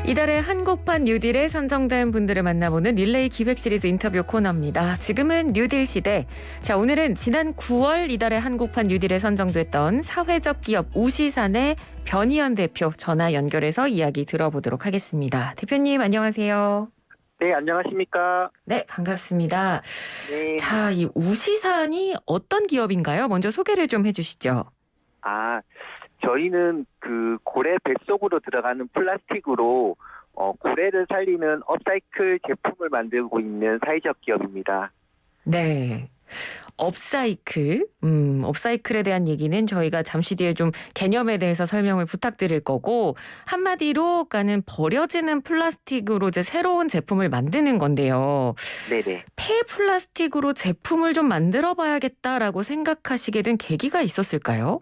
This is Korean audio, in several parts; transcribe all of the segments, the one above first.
이달의 한국판 뉴딜에 선정된 분들을 만나보는 릴레이 기획 시리즈 인터뷰 코너입니다. 지금은 뉴딜 시대. 자, 오늘은 지난 9월 이달의 한국판 뉴딜에 선정됐던 사회적 기업 우시산의 변희연 대표 전화 연결해서 이야기 들어보도록 하겠습니다. 대표님 안녕하세요. 네, 안녕하십니까? 네, 반갑습니다. 네. 자, 이 우시산이 어떤 기업인가요? 먼저 소개를 좀 해주시죠. 저희는 그 고래 뱃속으로 들어가는 플라스틱으로 고래를 살리는 업사이클 제품을 만들고 있는 사회적 기업입니다. 네. 업사이클에 대한 얘기는 저희가 잠시 뒤에 좀 개념에 대해서 설명을 부탁드릴 거고, 한마디로 그러니까는 버려지는 플라스틱으로 이제 새로운 제품을 만드는 건데요. 네네. 폐플라스틱으로 제품을 좀 만들어 봐야겠다라고 생각하시게 된 계기가 있었을까요?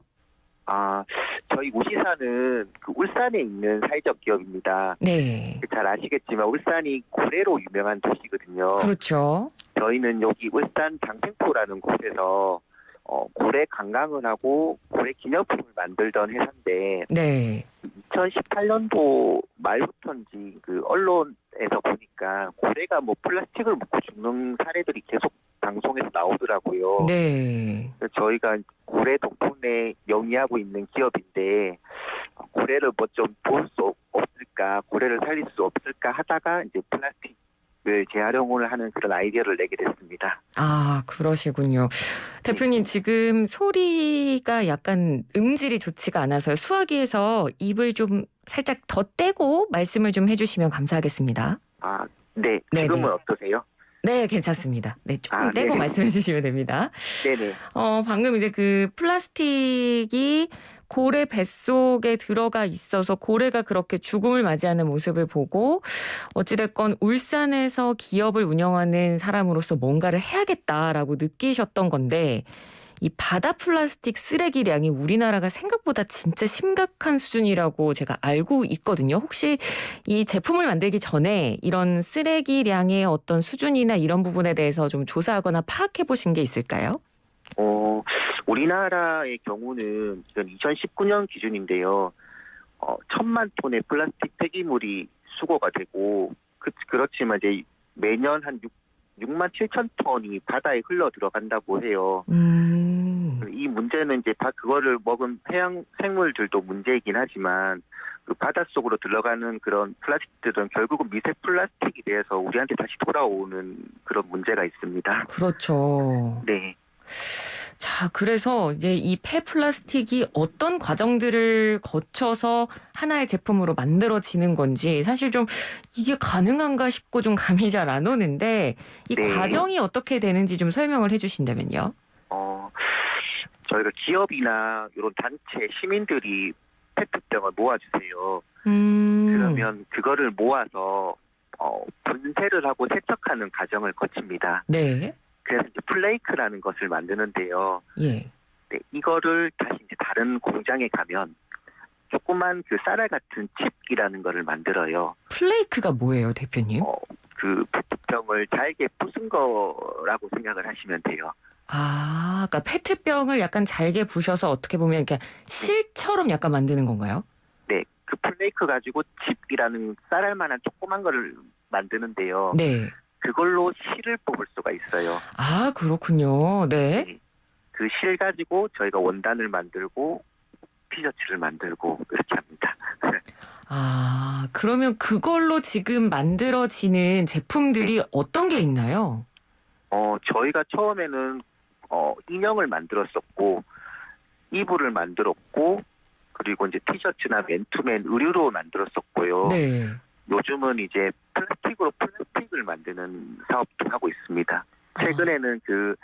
저희 우시산은 그 울산에 있는 사회적 기업입니다. 네. 잘 아시겠지만 울산이 고래로 유명한 도시거든요. 그렇죠. 저희는 여기 울산 장생포라는 곳에서 고래 관광을 하고 고래 기념품을 만들던 회사인데, 네. 2018년도 말부터인지 그 언론에서 보니까 고래가 뭐 플라스틱을 먹고 죽는 사례들이 계속 방송에서 나오더라고요. 네. 그래서 저희가 고래 덕분에 영위하고 있는 기업인데, 고래를 뭐 좀 도울 수 없을까, 고래를 살릴 수 없을까 하다가 이제 플라스틱을 재활용을 하는 그런 아이디어를 내게 됐습니다. 그러시군요. 대표님 지금 소리가 약간 음질이 좋지가 않아서요. 수화기에서 입을 좀 살짝 더 떼고 말씀을 좀 해주시면 감사하겠습니다. 네. 지금은 어떠세요? 네, 괜찮습니다. 네, 조금 떼고 네네. 말씀해 주시면 됩니다. 네네. 방금 이제 그 플라스틱이 고래 뱃속에 들어가 있어서 고래가 그렇게 죽음을 맞이하는 모습을 보고 어찌됐건 울산에서 기업을 운영하는 사람으로서 뭔가를 해야겠다라고 느끼셨던 건데, 이 바다 플라스틱 쓰레기량이 우리나라가 생각보다 진짜 심각한 수준이라고 제가 알고 있거든요. 혹시 이 제품을 만들기 전에 이런 쓰레기량의 어떤 수준이나 이런 부분에 대해서 좀 조사하거나 파악해 보신 게 있을까요? 우리나라의 경우는 지금 2019년 기준인데요. 1,000만 톤의 플라스틱 폐기물이 수거가 되고, 그렇지만 이제 매년 한 6만 7천 톤이 바다에 흘러 들어간다고 해요. 이 문제는 이제 그거를 먹은 해양 생물들도 문제이긴 하지만, 그 바닷속으로 들어가는 그런 플라스틱들은 결국은 미세 플라스틱이 돼서 우리한테 다시 돌아오는 그런 문제가 있습니다. 그렇죠. 네. 자, 그래서 이제 이 폐플라스틱이 어떤 과정들을 거쳐서 하나의 제품으로 만들어지는 건지 사실 좀 이게 가능한가 싶고 좀 감이 잘 안 오는데, 이 네. 과정이 어떻게 되는지 좀 설명을 해주신다면요. 저희가 기업이나 이런 단체, 시민들이 페트병을 모아주세요. 그러면 그거를 모아서 분쇄를 하고 세척하는 과정을 거칩니다. 네. 그래서 이제 플레이크라는 것을 만드는데요. 예. 네, 이거를 다시 이제 다른 공장에 가면 조그만 그 쌀알 같은 칩이라는 거를 만들어요. 플레이크가 뭐예요, 대표님? 그 페트병을 잘게 부순 거라고 생각을 하시면 돼요. 그러니까 페트병을 약간 잘게 부셔서 어떻게 보면 이렇게 실처럼 약간 만드는 건가요? 네, 그 플레이크 가지고 칩이라는 쌀알만한 조그만 거를 만드는데요. 네. 그걸로 실을 뽑을 수가 있어요. 그렇군요. 네. 그 실 가지고 저희가 원단을 만들고 티셔츠를 만들고 그렇게 합니다. 그러면 그걸로 지금 만들어지는 제품들이 어떤 게 있나요? 저희가 처음에는 인형을 만들었었고, 이불을 만들었고, 그리고 이제 티셔츠나 맨투맨 의류로 만들었었고요. 네. 요즘은 이제 플라스틱으로 플라스틱을 만드는 사업도 하고 있습니다. 최근에는 그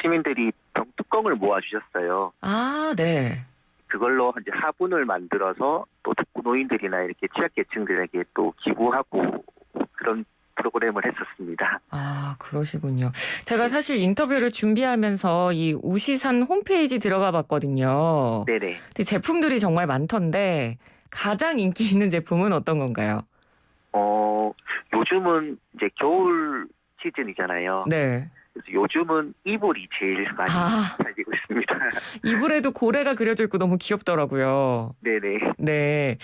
시민들이 병뚜껑을 모아주셨어요. 네. 그걸로 이제 화분을 만들어서 또 독거노인들이나 이렇게 취약계층들에게 또 기부하고 그런 프로그램을 했었습니다. 그러시군요. 제가 사실 인터뷰를 준비하면서 이 우시산 홈페이지 들어가 봤거든요. 네네. 근데 제품들이 정말 많던데 가장 인기 있는 제품은 어떤 건가요? 요즘은 이제 겨울 시즌이잖아요. 네. 그래서 요즘은 이불이 제일 많이 아, 팔리고 있습니다. 이불에도 고래가 그려져 있고 너무 귀엽더라고요. 네네. 네.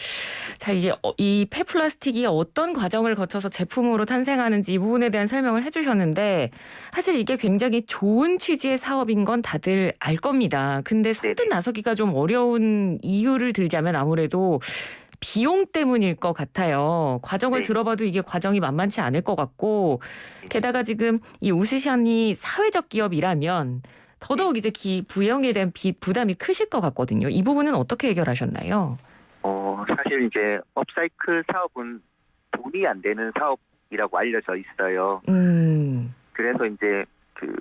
자, 이게 이 폐플라스틱이 어떤 과정을 거쳐서 제품으로 탄생하는지 이 부분에 대한 설명을 해주셨는데 사실 이게 굉장히 좋은 취지의 사업인 건 다들 알 겁니다. 근데 선뜻 네네. 나서기가 좀 어려운 이유를 들자면 아무래도 비용 때문일 것 같아요. 과정을 네. 들어봐도 이게 과정이 만만치 않을 것 같고 네. 게다가 지금 이 우스샨이 사회적 기업이라면 네. 더더욱 이제 부영에 대한 부담이 크실 것 같거든요. 이 부분은 어떻게 해결하셨나요? 사실 이제 업사이클 사업은 돈이 안 되는 사업이라고 알려져 있어요. 음. 그래서 이제 그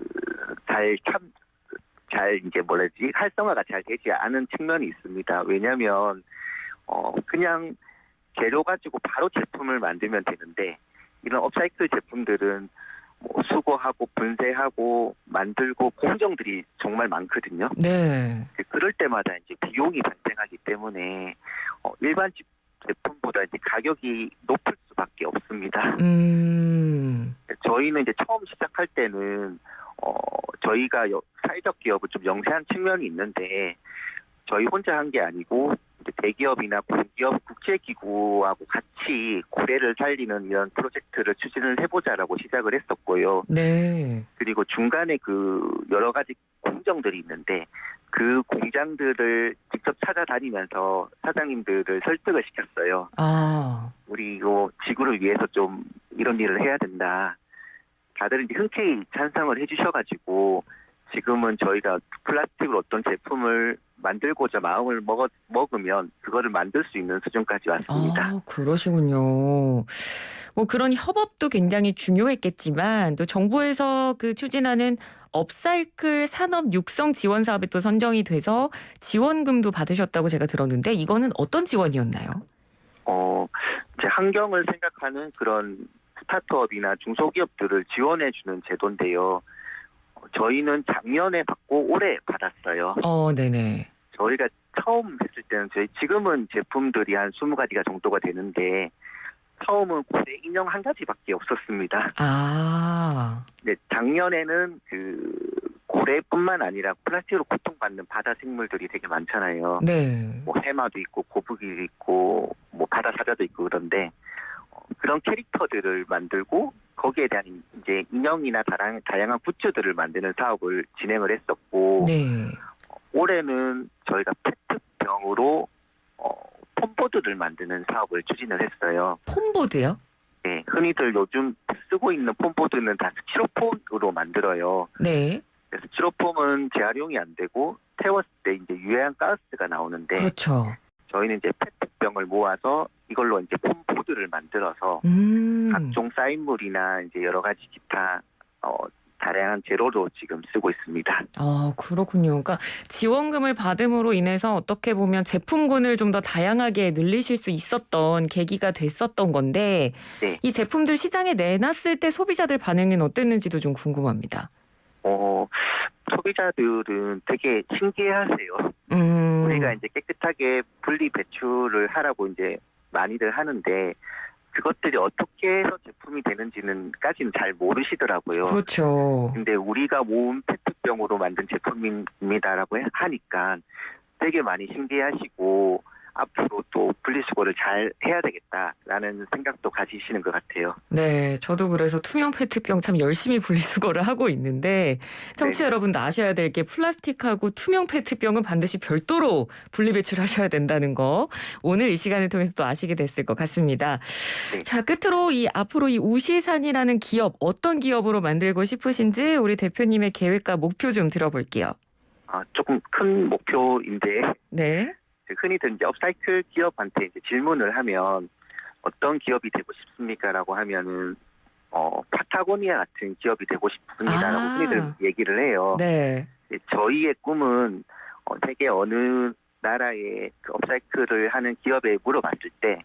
잘 이제 뭐라지 활성화가 잘 되지 않은 측면이 있습니다. 왜냐하면 그냥 재료 가지고 바로 제품을 만들면 되는데 이런 업사이클 제품들은 뭐 수거하고 분쇄하고 만들고 공정들이 정말 많거든요. 네. 그럴 때마다 이제 비용이 발생하기 때문에 일반 제품보다 이제 가격이 높을 수밖에 없습니다. 음. 저희는 이제 처음 시작할 때는 저희가 사회적 기업은 좀 영세한 측면이 있는데 저희 혼자 한 게 아니고 이제 대기업이나 공기업 국제기구하고 같이 고래를 살리는 이런 프로젝트를 추진을 해보자라고 시작을 했었고요. 네. 그리고 중간에 그 여러 가지 공정들이 있는데 그 공장들을 직접 찾아다니면서 사장님들을 설득을 시켰어요. 아. 우리 이거 지구를 위해서 좀 이런 일을 해야 된다. 다들 이제 흔쾌히 찬성을 해주셔가지고 지금은 저희가 플라스틱으로 어떤 제품을 만들고자 마음을 먹으면 그거를 만들 수 있는 수준까지 왔습니다. 아, 그러시군요. 뭐 그런 협업도 굉장히 중요했겠지만 또 정부에서 그 추진하는 업사이클 산업 육성 지원 사업에 또 선정이 돼서 지원금도 받으셨다고 제가 들었는데 이거는 어떤 지원이었나요? 이제 환경을 생각하는 그런 스타트업이나 중소기업들을 지원해주는 제도인데요. 저희는 작년에 받고 올해 받았어요. 네네. 저희가 처음 했을 때는 지금은 제품들이 한 20가지가 정도가 되는데 처음은 고래 인형 한 가지밖에 없었습니다. 아. 네, 작년에는 그 고래뿐만 아니라 플라스틱으로 고통받는 바다 생물들이 되게 많잖아요. 네. 뭐 해마도 있고 거북이도 있고 뭐 바다 사자도 있고 그런데 그런 캐릭터들을 만들고 거기에 대한 이제 인형이나 다양한 굿즈들을 만드는 사업을 진행을 했었고 네. 올해는 저희가 페트병으로 폼보드를 만드는 사업을 추진을 했어요. 폼보드요? 네, 흔히들 요즘 쓰고 있는 폼보드는 다 스티로폼으로 만들어요. 네. 그래서 스티로폼은 재활용이 안 되고 태웠을 때 이제 유해한 가스가 나오는데 그렇죠. 저희는 이제 페트병을 모아서 이걸로 이제 폼보드를 만들어서 각종 사인물이나 이제 여러 가지 기타 다양한 재료로 지금 쓰고 있습니다. 아, 그렇군요. 그러니까 지원금을 받음으로 인해서 어떻게 보면 제품군을 좀 더 다양하게 늘리실 수 있었던 계기가 됐었던 건데 네. 이 제품들 시장에 내놨을 때 소비자들 반응은 어땠는지도 좀 궁금합니다. 소비자들은 되게 신기해하세요. 우리가 이제 깨끗하게 분리 배출을 하라고 이제 많이들 하는데 그것들이 어떻게 해서 제품이 되는지는까지는 잘 모르시더라고요. 그렇죠. 근데 우리가 모은 페트병으로 만든 제품입니다라고 하니까 되게 많이 신기해하시고 앞으로 또 분리수거를 잘 해야 되겠다라는 생각도 가지시는 것 같아요. 네, 저도 그래서 투명 페트병 참 열심히 분리수거를 하고 있는데 청취자 네. 여러분도 아셔야 될 게 플라스틱하고 투명 페트병은 반드시 별도로 분리배출하셔야 된다는 거 오늘 이 시간을 통해서 또 아시게 됐을 것 같습니다. 네. 자, 끝으로 앞으로 이 우시산이라는 기업 어떤 기업으로 만들고 싶으신지 우리 대표님의 계획과 목표 좀 들어볼게요. 조금 큰 목표인데 네. 흔히들 이제 업사이클 기업한테 이제 질문을 하면 어떤 기업이 되고 싶습니까라고 하면은 파타고니아 같은 기업이 되고 싶습니다라고 흔히들 얘기를 해요. 네. 저희의 꿈은 세계 어느 나라의 그 업사이클을 하는 기업에 물어봤을 때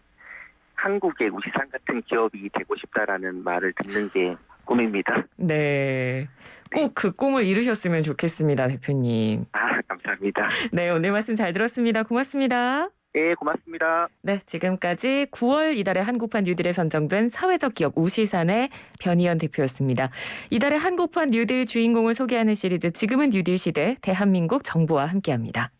한국의 우시산 같은 기업이 되고 싶다라는 말을 듣는 게 꿈입니다. 네. 꼭 그 꿈을 이루셨으면 좋겠습니다, 대표님. 감사합니다. 네, 오늘 말씀 잘 들었습니다. 고맙습니다. 예, 고맙습니다. 네, 지금까지 9월 이달의 한국판 뉴딜에 선정된 사회적 기업 우시산의 변희연 대표였습니다. 이달의 한국판 뉴딜 주인공을 소개하는 시리즈 지금은 뉴딜 시대 대한민국 정부와 함께합니다.